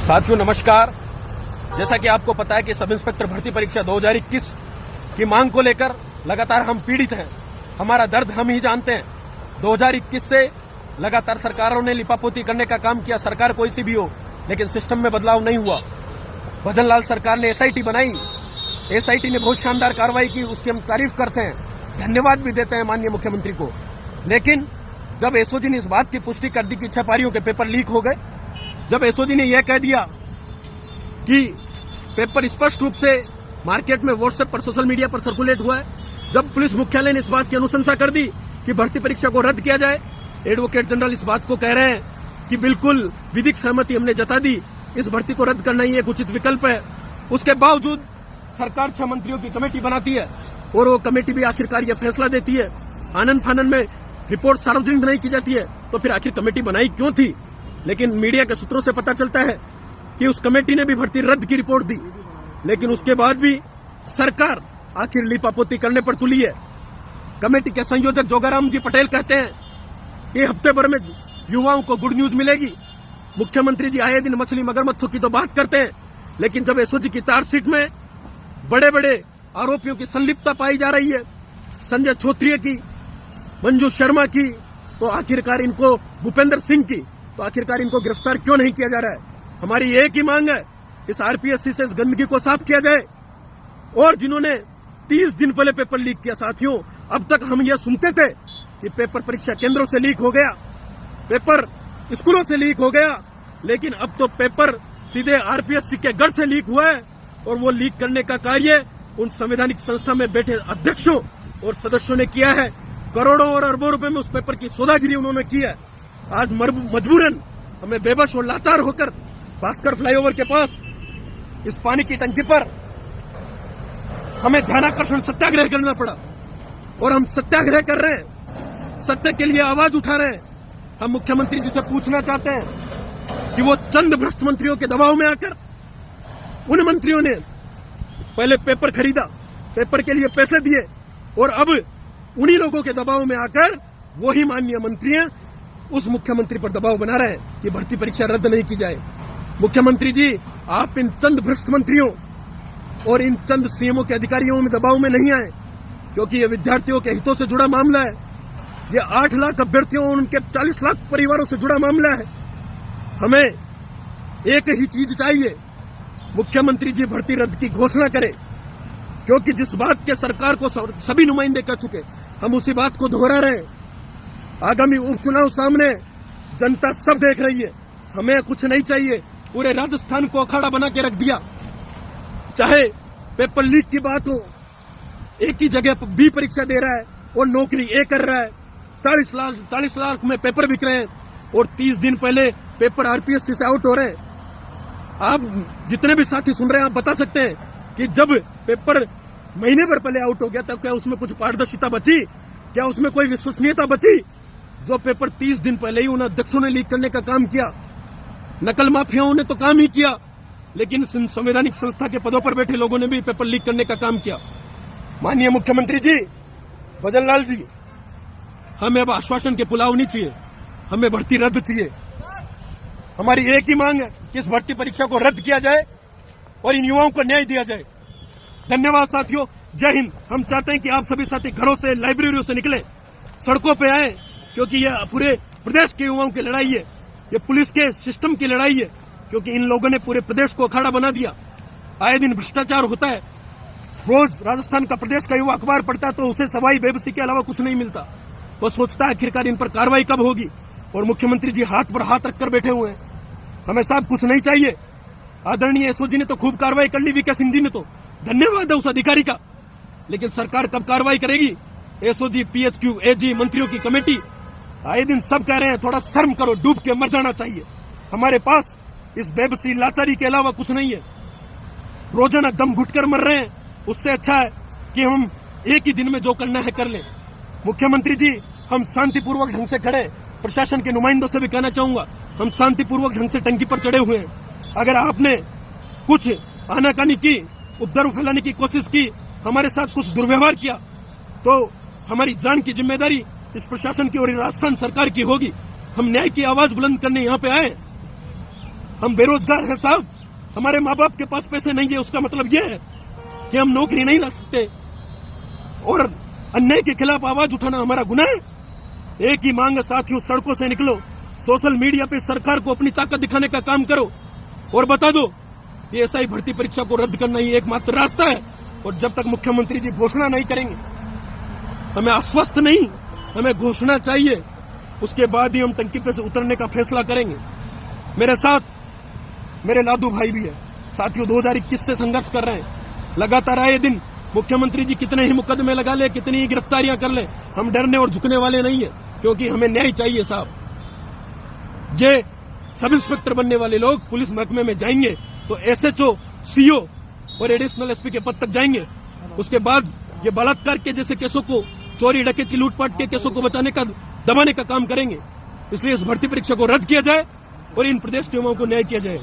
साथियों नमस्कार। जैसा कि आपको पता है कि सब इंस्पेक्टर भर्ती परीक्षा 2021 की मांग को लेकर लगातार हम पीड़ित हैं। हमारा दर्द हम ही जानते हैं। 2021 से लगातार सरकारों ने लिपापोती करने का काम किया, सरकार कोई सी भी हो, लेकिन सिस्टम में बदलाव नहीं हुआ। भजन लाल सरकार ने एसआईटी बनाई, एसआईटी ने बहुत शानदार कार्रवाई की, उसकी हम तारीफ करते हैं, धन्यवाद भी देते हैं माननीय मुख्यमंत्री को। लेकिन जब एसओजी ने इस बात की पुष्टि कर दी कि 6 पारियों के पेपर लीक हो गए, जब एसओजी ने यह कह दिया कि पेपर स्पष्ट रूप से मार्केट में व्हाट्सएप पर, सोशल मीडिया पर सर्कुलेट हुआ है, जब पुलिस मुख्यालय ने इस बात की अनुशंसा कर दी कि भर्ती परीक्षा को रद्द किया जाए, एडवोकेट जनरल इस बात को कह रहे हैं कि बिल्कुल विधिक सहमति हमने जता दी, इस भर्ती को रद्द करना ही एक उचित विकल्प है। उसके बावजूद सरकार 6 मंत्रियों की कमेटी बनाती है और वो कमेटी भी आखिरकार यह फैसला देती है, आनंद फानन में रिपोर्ट सार्वजनिक नहीं की जाती है, तो फिर आखिर कमेटी बनाई क्यों थी? लेकिन मीडिया के सूत्रों से पता चलता है कि उस कमेटी ने भी भर्ती रद्द की रिपोर्ट दी, लेकिन उसके बाद भी सरकार आखिर लिपापोती करने पर तुली है। कमेटी के संयोजक जोगाराम जी पटेल कहते हैं कि हफ्ते भर में युवाओं को गुड न्यूज मिलेगी। मुख्यमंत्री जी आए दिन मछली मगरमच्छों की तो बात करते हैं, लेकिन जब एसओजी की चार्जशीट में बड़े बड़े आरोपियों की संलिप्तता पाई जा रही है, संजय छोत्रिय की, मंजू शर्मा की, तो आखिरकार इनको, भूपेंद्र सिंह की, तो आखिरकार इनको गिरफ्तार क्यों नहीं किया जा रहा है? हमारी एक ही मांग है, इस आरपीएससी से इस गंदगी को साफ किया जाए। और जिन्होंने 30 दिन पहले पेपर लीक किया, साथियों, अब तक हम यह सुनते थे कि पेपर परीक्षा केंद्रों से लीक हो गया, पेपर स्कूलों से लीक हो गया, लेकिन अब तो पेपर सीधे आरपीएससी के गढ़ से लीक हुआ है। और वो लीक करने का कार्य उन संवैधानिक संस्था में बैठे अध्यक्षों और सदस्यों ने किया है। करोड़ों और अरबों रुपए में उस पेपर की सौदागिरी उन्होंने की है। आज मजबूरन हमें बेबस और लाचार होकर भास्कर फ्लाईओवर के पास इस पानी की टंकी पर हमें ध्यानाकर्षण सत्याग्रह करना पड़ा, और हम सत्याग्रह कर रहे हैं, सत्य के लिए आवाज उठा रहे हैं। हम मुख्यमंत्री जी से पूछना चाहते हैं कि वो चंद भ्रष्ट मंत्रियों के दबाव में आकर, उन मंत्रियों ने पहले पेपर खरीदा, पेपर के लिए पैसे दिए, और अब उन्हीं लोगों के दबाव में आकर वही माननीय मंत्री उस मुख्यमंत्री पर दबाव बना रहे हैं कि भर्ती परीक्षा रद्द नहीं की जाए। मुख्यमंत्री जी, आप इन चंद भ्रष्ट मंत्रियों और इन चंद सीएमओ के अधिकारियों में दबाव में नहीं आए, क्योंकि ये विद्यार्थियों के हितों से जुड़ा मामला है। ये 8 लाख अभ्यर्थियों और उनके 40 लाख परिवारों से जुड़ा मामला है। हमें एक ही चीज चाहिए, मुख्यमंत्री जी भर्ती रद्द की घोषणा करें, क्योंकि जिस बात के सरकार को सभी नुमाइंदे कह चुके, हम उसी बात को दोहरा रहे हैं। आगामी उपचुनाव सामने, जनता सब देख रही है, हमें कुछ नहीं चाहिए। पूरे राजस्थान को अखाड़ा बना के रख दिया। चाहे पेपर लीक की बात हो, एक ही जगह पर बी परीक्षा दे रहा है और नौकरी ए कर रहा है, 40 लाख में पेपर बिक रहे हैं, और 30 दिन पहले पेपर आरपीएससी से आउट हो रहे हैं। आप जितने भी साथी सुन रहे हैं, आप बता सकते हैं कि जब पेपर महीने भर पहले आउट हो गया तब क्या उसमें कुछ पारदर्शिता बची? क्या उसमें कोई विश्वसनीयता बची? जो पेपर 30 दिन पहले ही उन अध्यक्षों ने लीक करने का काम किया, नकल माफियाओं ने तो काम ही किया, लेकिन संवैधानिक संस्था के पदों पर बैठे लोगों ने भी पेपर लीक करने का काम किया। माननीय मुख्यमंत्री जी, भजन लाल जी, हमें अब आश्वासन के पुलाव नहीं चाहिए, हमें भर्ती रद्द चाहिए। हमारी एक ही मांग है कि इस भर्ती परीक्षा को रद्द किया जाए और इन युवाओं को न्याय दिया जाए। धन्यवाद साथियों, जय हिंद। हम चाहते हैं कि आप सभी साथी घरों से, लाइब्रेरियों से निकले, सड़कों पे आए, क्योंकि यह पूरे प्रदेश के युवाओं की लड़ाई है, ये पुलिस के सिस्टम की लड़ाई है, क्योंकि इन लोगों ने पूरे प्रदेश को अखाड़ा बना दिया। आए दिन भ्रष्टाचार होता है। रोज राजस्थान का, प्रदेश का युवा अखबार पढ़ता है तो उसे सवाई बेबसी के अलावा कुछ नहीं मिलता। वो सोचता है आखिरकार इन पर कार्रवाई कब होगी, और मुख्यमंत्री जी हाथ पर हाथ रखकर बैठे हुए हैं। हमें साहब कुछ नहीं चाहिए। आदरणीय एसओजी ने तो खूब कार्रवाई कर ली, वीके सिंह जी ने तो, धन्यवाद है उस अधिकारी का, लेकिन सरकार कब कार्रवाई करेगी? एसओजी, पीएचक्यू, एजी, मंत्रियों की कमेटी, आए दिन सब कह रहे हैं थोड़ा शर्म करो, डूब के मर जाना चाहिए। हमारे पास इस बेबसी लाचारी के अलावा कुछ नहीं है। रोजाना दम घुटकर मर रहे हैं, उससे अच्छा है कि हम एक ही दिन में जो करना है कर लें। मुख्यमंत्री जी, हम शांतिपूर्वक ढंग से खड़े, प्रशासन के नुमाइंदों से भी कहना चाहूंगा, हम शांतिपूर्वक ढंग से टंकी पर चढ़े हुए हैं। अगर आपने कुछ आनाकानी की, उपद्रव फैलाने की कोशिश की, हमारे साथ कुछ दुर्व्यवहार किया, तो हमारी जान की जिम्मेदारी इस प्रशासन की और राजस्थान सरकार की होगी। हम न्याय की आवाज बुलंद करने यहाँ पे आए। हम बेरोजगार हैं साहब, हमारे माँ बाप के पास पैसे नहीं है, उसका मतलब यह है कि हम नौकरी नहीं ला सकते और अन्याय के खिलाफ आवाज उठाना हमारा गुनाह है। एक ही मांग है साथियों, सड़कों से निकलो, सोशल मीडिया पे सरकार को अपनी ताकत दिखाने का काम करो और बता दो कि एसआई भर्ती परीक्षा को रद्द करना ही एकमात्र रास्ता है। और जब तक मुख्यमंत्री जी घोषणा नहीं करेंगे, हमें आश्वस्त नहीं, हमें घोषणा चाहिए, उसके बाद ही हम टंकी पे से उतरने का फैसला करेंगे। मेरे साथ मेरे लादू भाई भी है साथियों, 2021 से संघर्ष कर रहे हैं। लगातार आए दिन मुख्यमंत्री जी कितने ही मुकदमे लगा ले, कितनी ही गिरफ्तारियां कर ले, हम डरने और झुकने वाले नहीं है, क्योंकि हमें न्याय चाहिए साहब। ये सब इंस्पेक्टर बनने वाले लोग पुलिस महकमे में जाएंगे तो एसएचओ, सीओ और एडिशनल एसपी के पद तक जाएंगे। उसके बाद ये बलात्कार के जैसे केसों को, चोरी डकैती लूटपाट के केसों को बचाने का, दबाने का काम करेंगे। इसलिए इस भर्ती परीक्षा को रद्द किया जाए और इन प्रदेश के युवाओं को न्याय किया जाए।